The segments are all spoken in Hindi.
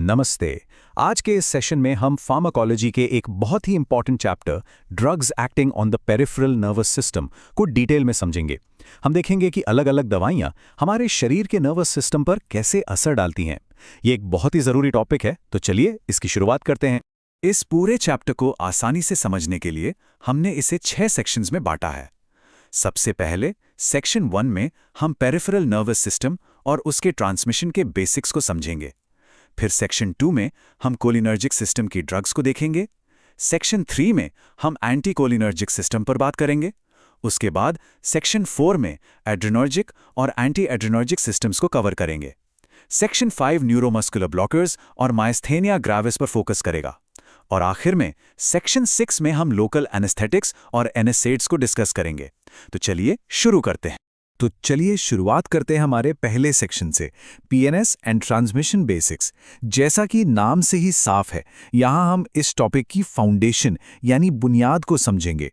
नमस्ते। आज के इस सेशन में हम फार्माकोलॉजी के एक बहुत ही important chapter drugs acting on the peripheral nervous system को डिटेल में समझेंगे। हम देखेंगे कि अलग-अलग दवाइयां हमारे शरीर के नर्वस सिस्टम पर कैसे असर डालती हैं। ये एक बहुत ही ज़रूरी टॉपिक है, तो चलिए इसकी शुरुआत करते हैं। इस पूरे चैप्टर को आसानी से समझने के लिए हमने इसे 6 सेक्शंस में बांटा है। सबसे पहले सेक्शन 1 में हम पेरिफेरल नर्वस सिस्टम और उसके ट्रांसमिशन के बेसिक्स को समझेंगे। फिर सेक्शन 2 में हम कोलिनर्जिक सिस्टम की ड्रग्स को देखेंगे। सेक्शन 3 में हम एंटी कोलिनर्जिक सिस्टम पर बात करेंगे। उसके बाद सेक्शन 4 में एड्रेनर्जिक और एंटी एड्रेनर्जिक सिस्टम्स को कवर करेंगे। सेक्शन 5 न्यूरोमस्कुलर ब्लॉकर्स और माइस्थेनिया ग्रेविस पर फोकस करेगा। और आखिर में सेक्शन 6 में हम लोकल एनेस्थेटिक्स और एनेसेड्स को डिस्कस करेंगे। तो चलिए शुरू करते हैं। शुरुआत करते हैं हमारे पहले सेक्शन से, पीएनएस एंड ट्रांसमिशन बेसिक्स। जैसा कि नाम से ही साफ है, यहाँ हम इस टॉपिक की फाउंडेशन यानी बुनियाद को समझेंगे।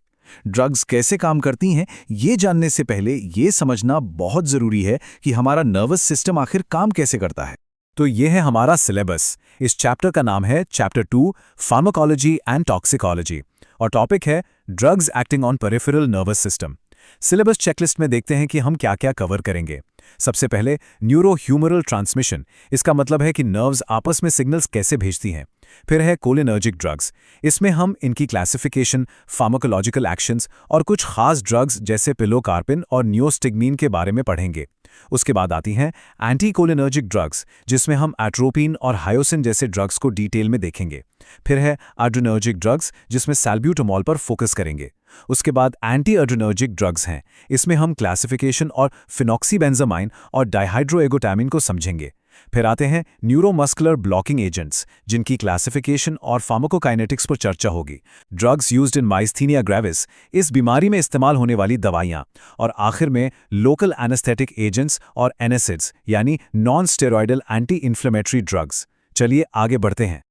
ड्रग्स कैसे काम करती हैं, ये जानने से पहले ये समझना बहुत ज़रूरी है कि हमारा नर्वस सिस्टम आखिर काम कैसे करता है। तो ये है हमारा सिलेबस। इस चैप्टर का नाम है चैप्टर 2 फार्माकोलॉजी एंड टॉक्सिकोलॉजी और टॉपिक है drugs acting on peripheral nervous system. Syllabus checklist में देखते हैं कि हम क्या क्या कवर करेंगे। सबसे पहले न्यूरोह्यूमरल ट्रांसमिशन, इसका मतलब है कि नर्व्स आपस में सिग्नल्स कैसे भेजती हैं। फिर है कोलिनर्जिक ड्रग्स, इसमें हम इनकी क्लासिफिकेशन, फार्माकोलॉजिकल एक्शंस और कुछ खास ड्रग्स जैसे पिलोकार्पिन और नियोस्टिग्मीन के बारे में पढ़ेंगे। उसके बाद आती हैं एंटी कोलिनर्जिक ड्रग्स, जिसमें हम एट्रोपिन और हायोसिन जैसे ड्रग्स को डिटेल में देखेंगे। फिर है एड्रेनर्जिक ड्रग्स, जिसमें सैल्ब्यूटामॉल पर फोकस करेंगे। उसके बाद एंटी एड्रेनर्जिक ड्रग्स हैं, इसमें हम क्लासिफिकेशन और फिनॉक्सीबेंजामाइन और डाइहाइड्रोएगोटामिन को समझेंगे। फिर आते हैं न्यूरोमस्कुलर ब्लॉकिंग एजेंट्स, जिनकी क्लासिफिकेशन और फार्माकोकाइनेटिक्स पर चर्चा होगी। Drugs used in myasthenia gravis, इस बीमारी में इस्तेमाल होने वाली दवाइयां। और आखिर में लोकल एनेस्थेटिक एजेंट्स और एनेसिड्स यानी non steroidal anti inflammatory drugs. चलिए आगे बढ़ते हैं।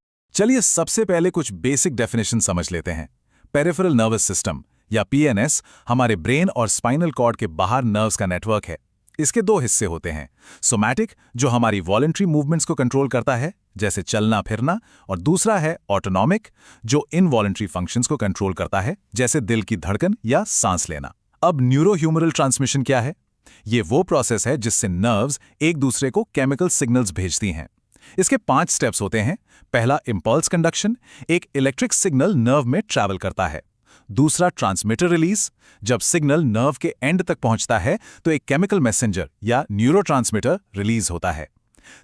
सबसे पहले कुछ बेसिक डेफिनेशन समझ लेते हैं। पेरिफेरल नर्वस सिस्टम या पीएनएस हमारे ब्रेन और स्पाइनल कॉर्ड के बाहर नर्व्स का नेटवर्क है। इसके 2 हिस्से होते हैं, सोमैटिक जो हमारी वॉलंटरी मूवमेंट्स को कंट्रोल करता है, जैसे चलना फिरना, और दूसरा है ऑटोनॉमिक जो इनवॉलंटरी फंक्शंस को कंट्रोल करता है, जैसे दिल की धड़कन या सांस लेना। अब न्यूरोह्यूमरल ट्रांसमिशन क्या है? ये वो प्रोसेस है जिससे नर्व्स एक दूसरे को केमिकल सिग्नल्स भेजती हैं। इसके 5 स्टेप्स होते हैं। पहला इंपल्स कंडक्शन, एक इलेक्ट्रिक सिग्नल नर्व में ट्रैवल करता है। दूसरा ट्रांसमीटर रिलीज, जब सिग्नल नर्व के एंड तक पहुंचता है तो एक केमिकल मैसेंजर या न्यूरोट्रांसमीटर रिलीज होता है।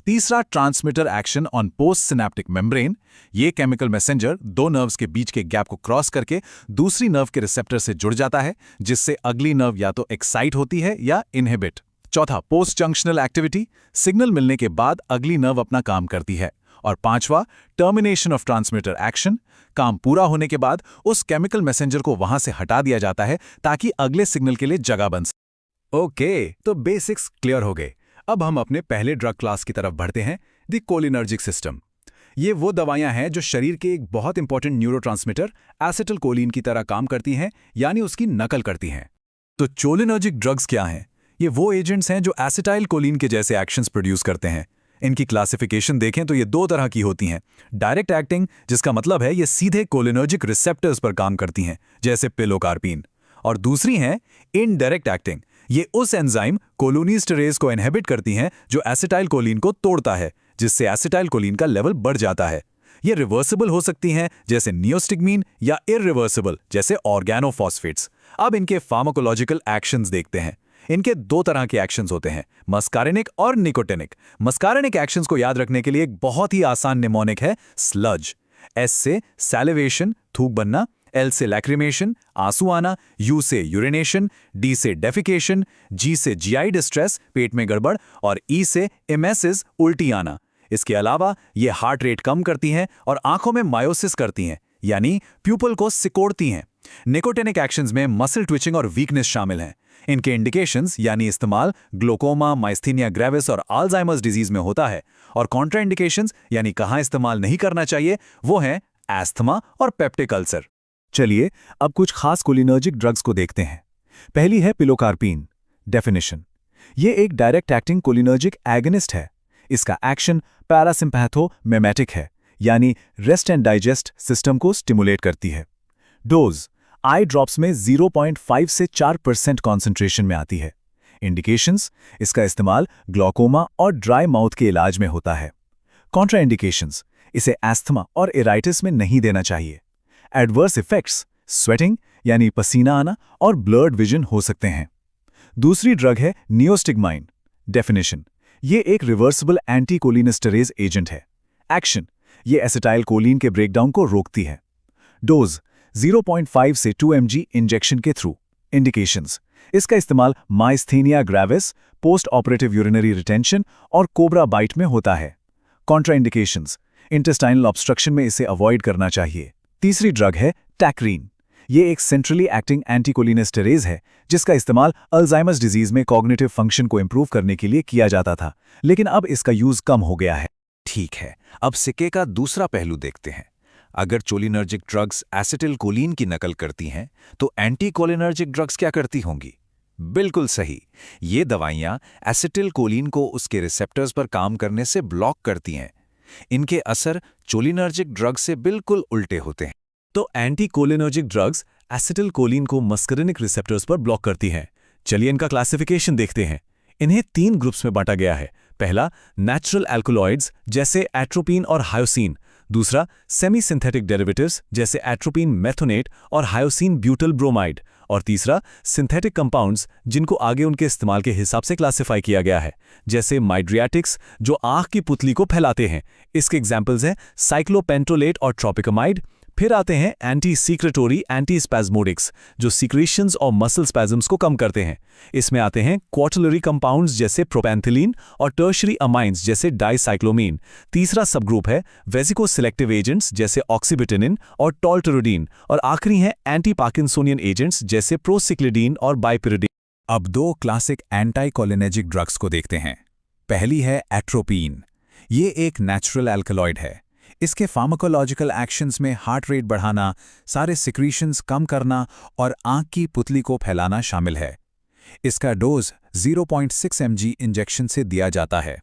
तीसरा transmitter action on post synaptic membrane, ये केमिकल मैसेंजर 2 नर्व्स के बीच के गैप को क्रॉस करके दूसरी नर्व के रिसेप्टर से जुड़ जाता है, जिससे अगली नर्व या तो एक्साइट होती है या इनहिबिट। चौथा पोस्ट जंक्शनल एक्टिविटी, सिग्नल मिलने के बाद अगली नर्व अपना काम करती है। और 5वां टर्मिनेशन ऑफ ट्रांसमीटर एक्शन, काम पूरा होने के बाद उस केमिकल मैसेंजर को वहां से हटा दिया जाता है ताकि अगले सिग्नल के लिए जगह बन सके। ओके, तो बेसिक्स क्लियर हो गए। अब हम अपने पहले ड्रग क्लास की तरफ बढ़ते हैं, द कोलिनर्जिक सिस्टम। ये वो दवाइयां हैं जो शरीर के एक बहुत इंपॉर्टेंट न्यूरोट्रांसमीटर एसिटिलकोलिन की तरह काम करती हैं, यानी उसकी नकल करती हैं। तो चोलिनर्जिक ड्रग्स क्या हैं? ये वो एजेंट्स हैं जो एसिटाइलकोलिन के जैसे एक्शंस प्रोड्यूस करते हैं। इनकी क्लासिफिकेशन देखें तो ये 2 तरह की होती हैं। डायरेक्ट एक्टिंग, जिसका मतलब है ये सीधे कोलिनर्जिक रिसेप्टर्स पर काम करती हैं, जैसे पिलोकार्पिन। और दूसरी हैं इनडायरेक्ट एक्टिंग, ये उस एंजाइम कोलोनिस्टेरेज को इनहिबिट करती हैं जो एसिटाइलकोलिन को तोड़ता है, जिससे एसिटाइलकोलिन का लेवल बढ़ जाता है। ये रिवर्सिबल हो सकती हैं, जैसे नियोस्टिग्मीन, या इरिवर्सिबल, जैसे ऑर्गेनोफॉस्फेट्स। अब इनके फार्माकोलॉजिकल एक्शंस देखते हैं। इनके 2 तरह के एक्शंस होते हैं, मस्कारिनिक और निकोटिनिक। मस्कारिनिक एक्शंस को याद रखने के लिए एक बहुत ही आसान निमोनिक है स्लज। एस से सैलिवेशन, थूक बनना, एल से लैक्रिमेशन, आंसू आना, यू से यूरिनेशन, डी से डेफिकेशन, जी से जीआई डिस्ट्रेस, पेट में गड़बड़, और ई से इमेसिस, उल्टी आना। इसके अलावा ये हार्ट रेट कम करती हैं और आंखों में मायोसिस करती हैं, यानी प्यूपल को सिकोड़ती हैं। निकोटिनिक एक्शंस में मसल ट्विचिंग और वीकनेस शामिल हैं। इनके इंडिकेशंस यानी इस्तेमाल ग्लोकोमा, माइस्थेनिया ग्रेविस और अल्जाइमर्स डिजीज में होता है। और कॉन्ट्राइंडिकेशंस यानी कहाँ इस्तेमाल नहीं करना चाहिए, वो हैं एस्थमा और पेप्टिक अल्सर। चलिए अब कुछ खास कोलिनर्जिक ड्रग्स को देखते हैं। पहली है पिलोकार्पिन। डेफिनेशन, ये एक डायरेक्ट एक्टिंग कोलिनर्जिक एगनिस्ट है। इसका एक्शन पैरासिम्पैथोमिमेटिक है, यानी रेस्ट एंड डाइजेस्ट सिस्टम को स्टिमुलेट करती है। डोज आई ड्रॉप्स में 0.5 से 4% कॉन्सेंट्रेशन में आती है। इंडिकेशंस, इसका इस्तेमाल ग्लूकोमा और ड्राई माउथ के इलाज में होता है। कॉन्ट्राइंडिकेशंस, इसे एस्थमा और इराइटिस में नहीं देना चाहिए। एडवर्स इफेक्ट्स, स्वेटिंग यानी पसीना आना और ब्लर्ड विजन हो सकते हैं। दूसरी ड्रग है नियोस्टिग्माइन। डेफिनेशन, ये एक रिवर्सिबल एंटीकोलिनेस्टरेज एजेंट है। एक्शन, ये एसिटाइल कोलिन के ब्रेकडाउन को रोकती है। डोज 0.5 से 2 mg इंजेक्शन के थ्रू। इंडिकेशंस, इसका इस्तेमाल myasthenia gravis, post operative urinary retention और कोबरा बाइट में होता है। कॉन्ट्राइंडिकेशंस, इंटेस्टाइनल ऑब्स्ट्रक्शन में इसे अवॉइड करना चाहिए। तीसरी ड्रग है टैक्रीन। ये एक सेंट्रली एक्टिंग एंटीकोलिनेस्टरेज है जिसका इस्तेमाल अल्जाइमर्स डिजीज में कॉग्निटिव फंक्शन को इंप्रूव करने के लिए किया जाता था, लेकिन अब इसका यूज कम हो गया है। ठीक है, अब सिक्के का दूसरा पहलू देखते हैं। अगर चोलिनर्जिक ड्रग्स एसिटिलकोलिन की नकल करती हैं, तो एंटीकोलिनर्जिक ड्रग्स क्या करती होंगी? बिल्कुल सही, ये दवाइयां एसिटिलकोलिन को उसके रिसेप्टर्स पर काम करने से ब्लॉक करती हैं। इनके असर चोलिनर्जिक ड्रग्स से बिल्कुल उल्टे होते हैं। तो एंटीकोलिनर्जिक ड्रग्स एसिटिलकोलिन को मस्करिनिक रिसेप्टर्स पर ब्लॉक करती हैं। चलिए इनका क्लासिफिकेशन देखते हैं। इन्हें 3 ग्रुप्स में बांटा गया है। पहला, नेचुरल एल्कोलॉइड्स जैसे एट्रोपिन और हायोसिन। दूसरा, सेमी सिंथेटिक डेरिवेटिव्स जैसे एट्रोपिन मेथोनेट और हायोसिन ब्यूटल ब्रोमाइड। और तीसरा, सिंथेटिक कंपाउंड्स जिनको आगे उनके इस्तेमाल के हिसाब से क्लासिफाई किया गया है, जैसे माइड्रियाटिक्स जो आंख की पुतली को फैलाते हैं। इसके एग्जाम्पल्स हैं साइक्लोपेंटोलेट और ट्रोपिकामाइड। फिर आते हैं एंटी सीक्रेटोरी एंटी स्पैज्मोडिक्स जो सीक्रेशंस और मसल स्पैज्म्स को कम करते हैं। इसमें आते हैं क्वार्टलरी कंपाउंड्स जैसे प्रोपेंथिलीन और टर्शरी अमाइंस जैसे डाइसाइक्लोमीन। तीसरा सबग्रुप है वेसिको सिलेक्टिव एजेंट्स जैसे ऑक्सीबिटिनिन और टॉल्टरोडीन। और आखिरी हैं एंटी पार्किंसोनियन एजेंट्स जैसे प्रोसिक्लिडीन और बाइपिरिडीन। अब 2 क्लासिक एंटाइकोलिनेर्जिक ड्रग्स को देखते हैं। पहली है एट्रोपिन। ये एक नेचुरल एल्कलॉइड है। इसके फार्माकोलॉजिकल एक्शंस में हार्ट रेट बढ़ाना, सारे सिक्रीशंस कम करना और आंख की पुतली को फैलाना शामिल है। इसका डोज 0.6 mg इंजेक्शन से दिया जाता है।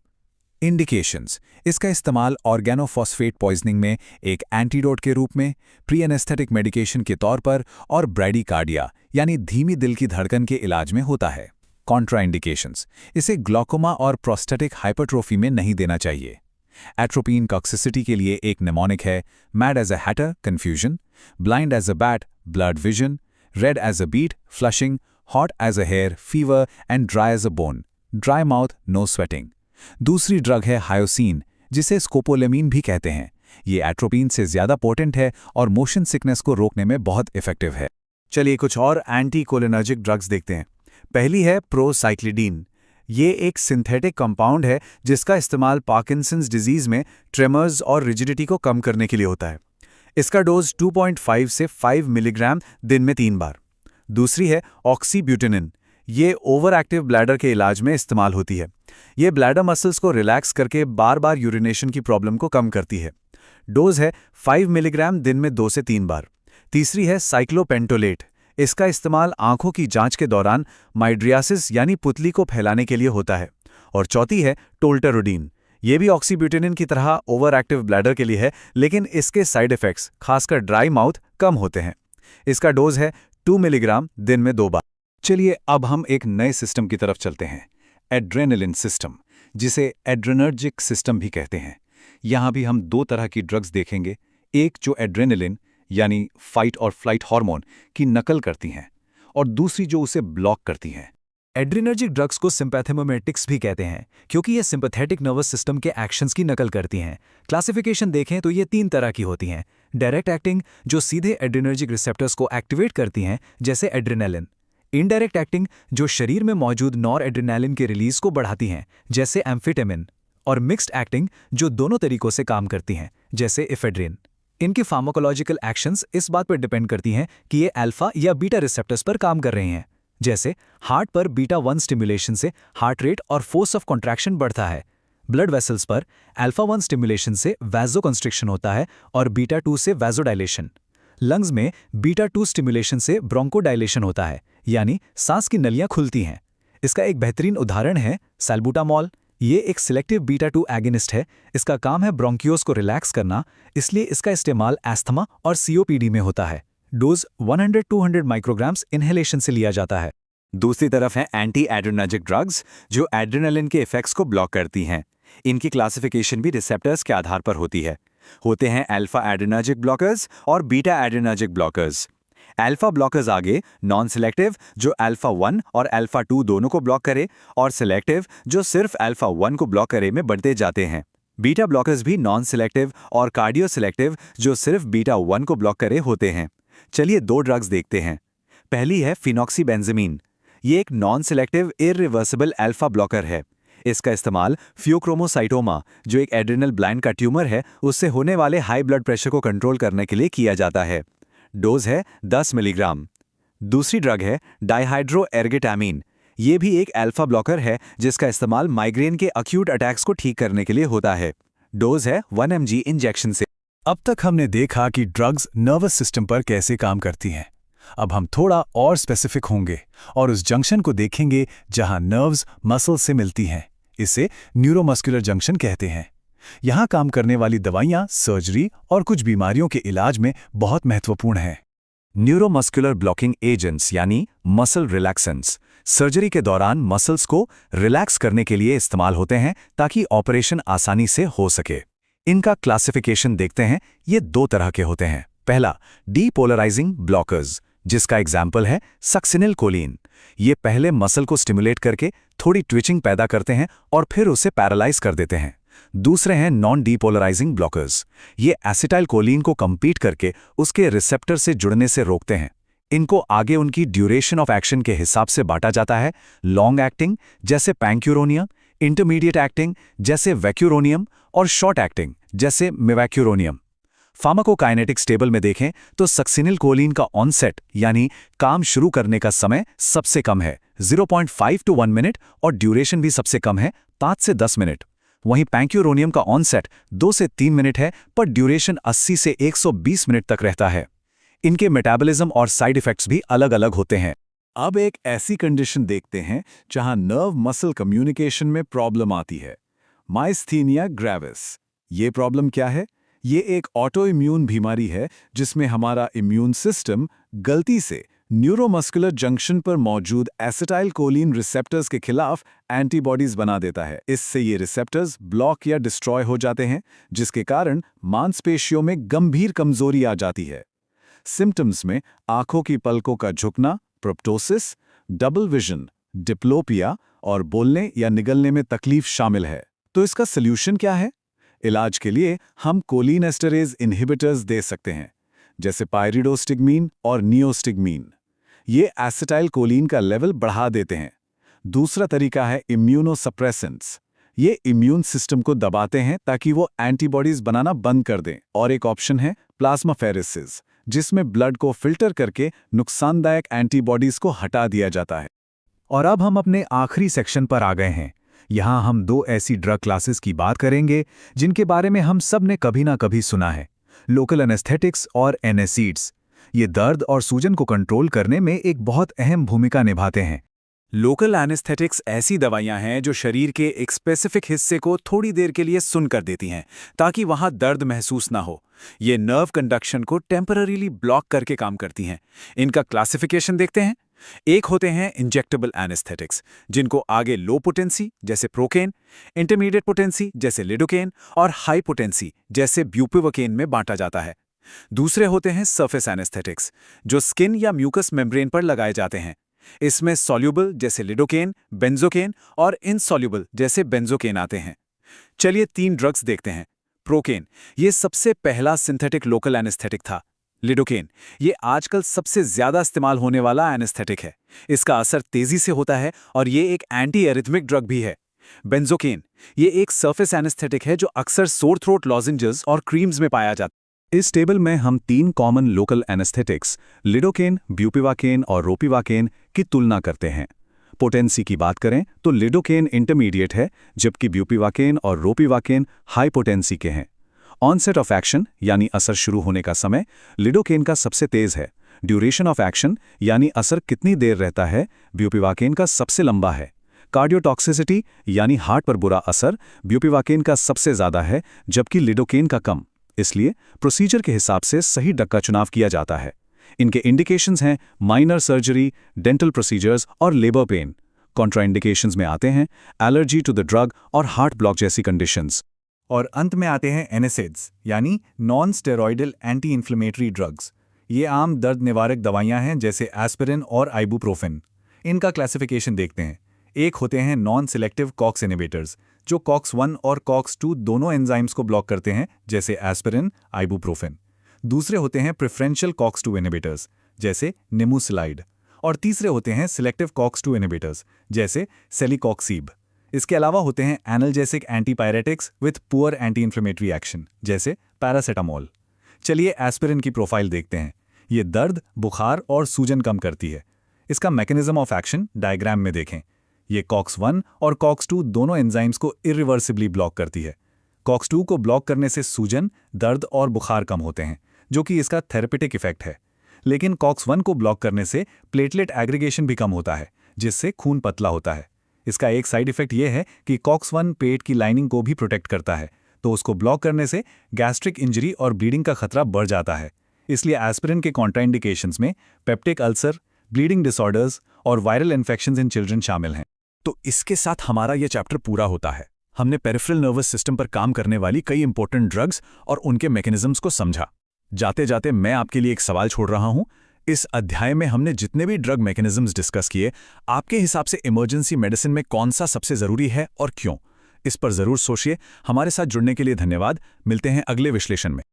इंडिकेशंस, इसका इस्तेमाल ऑर्गेनोफॉस्फेट पॉइजनिंग में एक एंटीडोट के रूप में, प्री एनेस्थेटिक मेडिकेशन के तौर पर और ब्रैडीकार्डिया यानी धीमी दिल की धड़कन के इलाज में होता है। कॉन्ट्राइंडिकेशंस, इसे ग्लूकोमा और प्रोस्टेटिक हाइपरट्रोफी में नहीं देना चाहिए। एट्रोपिन टॉक्सिसिटी के लिए एक निमोनिक है mad as a hatter confusion, blind as a bat blurred vision, red as a beet flushing, hot as a hare fever and dry as a bone, dry mouth no sweating. दूसरी ड्रग है हायोसिन जिसे स्कोपोलेमीन भी कहते हैं। ये एट्रोपिन से ज़्यादा पोटेंट है और मोशन सिकनेस को रोकने में बहुत इफेक्टिव है। चलिए कुछ और एंटीकोलिनर्जिक ड्रग्स देखते हैं। पहली है प्रोसाइक्लिडीन। ये एक सिंथेटिक कंपाउंड है जिसका इस्तेमाल पार्किंसंस डिजीज में ट्रेमर्स और रिजिडिटी को कम करने के लिए होता है। इसका डोज 2.5 से 5 मिलीग्राम दिन में 3 बार। दूसरी है ऑक्सीब्यूटिनिन। ये ओवर एक्टिव ब्लैडर के इलाज में इस्तेमाल होती है। ये ब्लैडर मसल्स को रिलैक्स करके बार बार यूरिनेशन की प्रॉब्लम को कम करती है। डोज है 5 मिलीग्राम दिन में 2 से 3 बार। तीसरी है साइक्लोपेंटोलेट। इसका इस्तेमाल आंखों की जांच के दौरान माइड्रियासिस यानी पुतली को फैलाने के लिए होता है। और चौथी है टोल्टरोडीन। ये भी ऑक्सीब्यूटिनिन की तरह ओवर एक्टिव ब्लैडर के लिए है, लेकिन इसके साइड इफेक्ट्स खासकर ड्राई माउथ कम होते हैं। इसका डोज है 2 मिलीग्राम दिन में 2 बार। चलिए अब हम एक नए सिस्टम की तरफ चलते हैं, एड्रेनलिन सिस्टम, जिसे एड्रेनर्जिक सिस्टम भी कहते हैं। यहाँ भी हम 2 तरह की ड्रग्स देखेंगे, एक जो एड्रेनलिन यानी फाइट और फ्लाइट हार्मोन की नकल करती हैं और दूसरी जो उसे ब्लॉक करती हैं। एड्रेनर्जिक ड्रग्स को सिंपैथेमोमेटिक्स भी कहते हैं क्योंकि ये सिंपैथेटिक नर्वस सिस्टम के एक्शंस की नकल करती हैं। क्लासिफिकेशन देखें तो ये 3 तरह की होती हैं। डायरेक्ट एक्टिंग जो सीधे एड्रेनर्जिक रिसेप्टर्स को एक्टिवेट करती हैं जैसे एड्रेनलिन। इनडायरेक्ट एक्टिंग जो शरीर में मौजूद नॉर एड्रेनलिन के रिलीज को बढ़ाती हैं जैसे एम्फेटामिन। और मिक्स्ड एक्टिंग जो दोनों तरीकों से काम करती हैं जैसे इफेड्रिन। इनके फार्माकोलॉजिकल एक्शंस इस बात पर डिपेंड करती हैं कि ये अल्फा या बीटा रिसेप्टर्स पर काम कर रहे हैं। जैसे हार्ट पर बीटा 1 स्टिमुलेशन से हार्ट रेट और फोर्स ऑफ कॉन्ट्रैक्शन बढ़ता है। ब्लड वेसल्स पर अल्फा 1 स्टिमुलेशन से वैसोकंस्ट्रिक्शन होता है और बीटा 2 से वैसोडाइलेशन। लंग्स में बीटा 2 स्टिमुलेशन से ब्रोंकोडाइलेशन होता है, यानी सांस की नलियां खुलती हैं। इसका एक बेहतरीन उदाहरण है सैल्बुटामॉल, ये एक सिलेक्टिव बीटा 2 एगोनिस्ट है। इसका काम है ब्रोंकियोस को रिलैक्स करना, इसलिए इसका इस्तेमाल एस्थमा और सीओपीडी में होता है। डोज 100-200 माइक्रोग्राम्स इनहेलेशन से लिया जाता है। दूसरी तरफ है एंटी एड्रेनर्जिक ड्रग्स, जो एड्रेनलिन के इफेक्ट्स को ब्लॉक करती हैं। इनकी क्लासिफिकेशन भी रिसेप्टर्स के आधार पर होती है। होते हैं अल्फा एड्रेनर्जिक ब्लॉकर्स और beta adrenergic blockers. Alpha blockers आगे नॉन सिलेक्टिव, जो अल्फा 1 और अल्फा 2 दोनों को ब्लॉक करे, और सिलेक्टिव, जो सिर्फ अल्फा 1 को ब्लॉक करे, में बढ़ते जाते हैं। बीटा ब्लॉकर्स भी नॉन सिलेक्टिव और कार्डियो सिलेक्टिव, जो सिर्फ बीटा 1 को ब्लॉक करे, होते हैं। चलिए 2 ड्रग्स देखते हैं। पहली है फिनॉक्सीबेंजामीन। ये एक non selective irreversible alpha blocker है। इसका इस्तेमाल फ्यूक्रोमोसाइटोमा, जो एक एड्रिनल ग्लैंड का ट्यूमर है, उससे होने वाले हाई ब्लड प्रेशर को कंट्रोल करने के लिए किया जाता है। डोज है 10 मिलीग्राम। दूसरी ड्रग है डाइहाइड्रोएर्गिटामिन। ये भी एक अल्फा ब्लॉकर है, जिसका इस्तेमाल माइग्रेन के अक्यूट अटैक्स को ठीक करने के लिए होता है। डोज है 1 mg इंजेक्शन से। अब तक हमने देखा कि ड्रग्स नर्वस सिस्टम पर कैसे काम करती हैं। अब हम थोड़ा और स्पेसिफिक होंगे और उस जंक्शन को देखेंगे जहां नर्व्स मसल से मिलती हैं। इसे न्यूरोमस्कुलर जंक्शन कहते हैं। यहां काम करने वाली दवाइयां सर्जरी और कुछ बीमारियों के इलाज में बहुत महत्वपूर्ण हैं। न्यूरोमस्कुलर ब्लॉकिंग एजेंट्स यानी मसल रिलैक्सेंट्स सर्जरी के दौरान मसल्स को रिलैक्स करने के लिए इस्तेमाल होते हैं ताकि ऑपरेशन आसानी से हो सके। इनका क्लासिफिकेशन देखते हैं। ये 2 तरह के होते हैं। पहला, डीपोलराइजिंग ब्लॉकर्स, जिसका एग्जाम्पल है सक्सिनिलकोलिन। ये पहले मसल को स्टिमुलेट करके थोड़ी ट्विचिंग पैदा करते हैं और फिर उसे पैरालाइज कर देते हैं। दूसरे हैं नॉन डीपोलराइजिंग ब्लॉकर्स। ये एसिटाइलकोलिन को कंपीट करके उसके रिसेप्टर से जुड़ने से रोकते हैं। इनको आगे उनकी ड्यूरेशन ऑफ एक्शन के हिसाब से बांटा जाता है। लॉन्ग एक्टिंग जैसे पैंक्यूरोनियम, इंटरमीडिएट एक्टिंग जैसे वैक्यूरोनियम और शॉर्ट एक्टिंग जैसे मेवैक्यूरोनियम। फार्माकोकाइनेटिक्स टेबल में देखें तो सक्सिनिलकोलिन का ऑनसेट यानी काम शुरू करने का समय सबसे कम है 0.5 to 1 मिनट और ड्यूरेशन भी सबसे कम है 5 से 10 मिनट। वहीं पैंक्यूरोनियम का ऑनसेट 2 से 3 मिनट है पर ड्यूरेशन 80 से 120 मिनट तक रहता है। इनके मेटाबॉलिज्म और साइड इफेक्ट्स भी अलग अलग होते हैं। अब एक ऐसी कंडीशन देखते हैं जहां नर्व मसल कम्युनिकेशन में प्रॉब्लम आती है, माइस्थीनिया ग्रेविस। ये प्रॉब्लम क्या है? ये एक ऑटो इम्यून बीमारी है जिसमें हमारा इम्यून सिस्टम गलती से न्यूरोमस्कुलर जंक्शन पर मौजूद एसिटाइलकोलिन रिसेप्टर्स के खिलाफ एंटीबॉडीज बना देता है। इससे ये रिसेप्टर्स ब्लॉक या डिस्ट्रॉय हो जाते हैं, जिसके कारण मांसपेशियों में गंभीर कमजोरी आ जाती है। सिम्टम्स में आंखों की पलकों का झुकना, प्रोप्टोसिस, डबल विजन, डिप्लोपिया और बोलने या निगलने में तकलीफ शामिल है। तो इसका सल्यूशन क्या है? इलाज के लिए हम कोलिनेस्टरेज इनहिबिटर्स दे सकते हैं, जैसे पाइरिडोस्टिग्मीन और नियोस्टिग्मीन। ये एसिटाइलकोलिन का लेवल बढ़ा देते हैं। दूसरा तरीका है इम्यूनोसप्रेसेंट्स। ये इम्यून सिस्टम को दबाते हैं ताकि वो एंटीबॉडीज बनाना बंद कर दें। और एक ऑप्शन है प्लाज्माफेरेसिस, जिसमें ब्लड को फिल्टर करके नुकसानदायक एंटीबॉडीज को हटा दिया जाता है। और अब हम अपने आखिरी सेक्शन पर आ गए हैं। यहाँ हम 2 ऐसी ड्रग क्लासेस की बात करेंगे जिनके बारे में हम सब ने कभी ना कभी सुना है, लोकल एनेस्थेटिक्स और एनेसीड्स। ये दर्द और सूजन को कंट्रोल करने में एक बहुत अहम भूमिका निभाते हैं। लोकल एनेस्थेटिक्स ऐसी दवाइयां हैं जो शरीर के एक स्पेसिफिक हिस्से को थोड़ी देर के लिए सुन कर देती हैं ताकि वहां दर्द महसूस ना हो। ये नर्व कंडक्शन को टेम्पररीली ब्लॉक करके काम करती हैं। इनका क्लासिफिकेशन देखते हैं। एक होते हैं इंजेक्टेबल एनेस्थेटिक्स, जिनको आगे लो पोटेंसी जैसे प्रोकेन, इंटरमीडिएट पोटेंसी जैसे लिडोकेन और हाई पोटेंसी जैसे ब्यूपिवकेन में बांटा जाता है। दूसरे होते हैं सरफेस एनेस्थेटिक्स, जो स्किन या म्यूकस मेम्ब्रेन पर लगाए जाते हैं। इसमें सॉल्यूबल जैसे लिडोकेन, बेंजोकेन और इनसॉल्यूबल जैसे बेंजोकेन आते हैं। चलिए 3 ड्रग्स देखते हैं। प्रोकेन, ये सबसे पहला सिंथेटिक लोकल एनेस्थेटिक था। लिडोकेन, ये आजकल सबसे ज्यादा इस्तेमाल होने वाला एनेस्थेटिक है। इसका असर तेजी से होता है और ये एक एंटी एरिथमिक ड्रग भी है। बेंजोकेन, ये एक सरफेस एनेस्थेटिक है जो अक्सर सोर थ्रोट लॉजेंजेस और क्रीम्स में पाया जाता है। इस टेबल में हम 3 कॉमन लोकल एनेस्थेटिक्स लिडोकेन, ब्यूपिवाकेन और रोपिवाकेन की तुलना करते हैं। पोटेंसी की बात करें तो लिडोकेन इंटरमीडिएट है, जबकि ब्यूपिवाकेन और रोपिवाकेन हाई पोटेंसी के हैं। ऑनसेट ऑफ एक्शन यानी असर शुरू होने का समय लिडोकेन का सबसे तेज है। ड्यूरेशन ऑफ एक्शन यानी असर कितनी देर रहता है ब्यूपिवाकेन का सबसे लंबा है। कार्डियोटॉक्सिसिटी यानी हार्ट पर बुरा असर ब्यूपिवाकेन का सबसे ज़्यादा है, जबकि लिडोकेन का कम। इसलिए प्रोसीजर के हिसाब से सही ड्रग का चुनाव किया जाता है। इनके इंडिकेशंस हैं माइनर सर्जरी, डेंटल प्रोसीजर्स और लेबर पेन। कॉन्ट्राइंडिकेशंस में आते हैं एलर्जी टू द ड्रग और हार्ट ब्लॉक जैसी कंडीशंस। और अंत में आते हैं एनएसएड्स यानी non steroidal anti inflammatory drugs. ये आम दर्द निवारक दवाइयां हैं जैसे एस्पिरिन और आइबुप्रोफेन। इनका क्लासिफिकेशन देखते हैं। एक होते हैं नॉन सिलेक्टिव कॉक्स इनहिबिटर्स, जो COX-1 और COX-2 दोनों एंजाइम्स को ब्लॉक करते हैं, जैसे एस्पिरिन, आइबुप्रोफेन। दूसरे होते हैं प्रेफरेंशियल COX-2 इनहिबिटर्स, जैसे निमुसिलाइड। और तीसरे होते हैं सिलेक्टिव COX-2 इनहिबिटर्स, जैसे सेलिकॉक्सीब। इसके अलावा होते हैं analgesic antipyretics with poor anti inflammatory action, जैसे पैरासेटामोल। चलिए एस्पिरिन की प्रोफाइल देखते हैं। ये दर्द, बुखार और सूजन कम करती है। इसका मैकेनिज्म ऑफ एक्शन डायग्राम में देखें। ये COX-1 और COX-2 दोनों एंजाइम्स को इरिवर्सिबली ब्लॉक करती है। COX-2 को ब्लॉक करने से सूजन, दर्द और बुखार कम होते हैं, जो कि इसका थेरेपेटिक इफेक्ट है। लेकिन COX-1 को ब्लॉक करने से प्लेटलेट एग्रीगेशन भी कम होता है, जिससे खून पतला होता है। इसका एक साइड इफेक्ट यह है कि COX-1 पेट की लाइनिंग को भी प्रोटेक्ट करता है, तो उसको ब्लॉक करने से गैस्ट्रिक इंजरी और ब्लीडिंग का खतरा बढ़ जाता है। इसलिए एस्पिरिन के कॉन्ट्राइंडिकेशंस में पेप्टिक अल्सर, ब्लीडिंग डिसऑर्डर्स और वायरल इन्फेक्शंस इन चिल्ड्रन शामिल हैं। तो इसके साथ हमारा यह चैप्टर पूरा होता है। हमने पेरिफेरल नर्वस सिस्टम पर काम करने वाली कई इंपॉर्टेंट ड्रग्स और उनके मैकेनिज्म्स को समझा। जाते जाते मैं आपके लिए एक सवाल छोड़ रहा हूं। इस अध्याय में हमने जितने भी ड्रग मैकेनिज्म्स डिस्कस किए, आपके हिसाब से इमरजेंसी मेडिसिन में कौन सा सबसे ज़रूरी है और क्यों? इस पर ज़रूर सोचिए। हमारे साथ जुड़ने के लिए धन्यवाद। मिलते हैं अगले विश्लेषण में।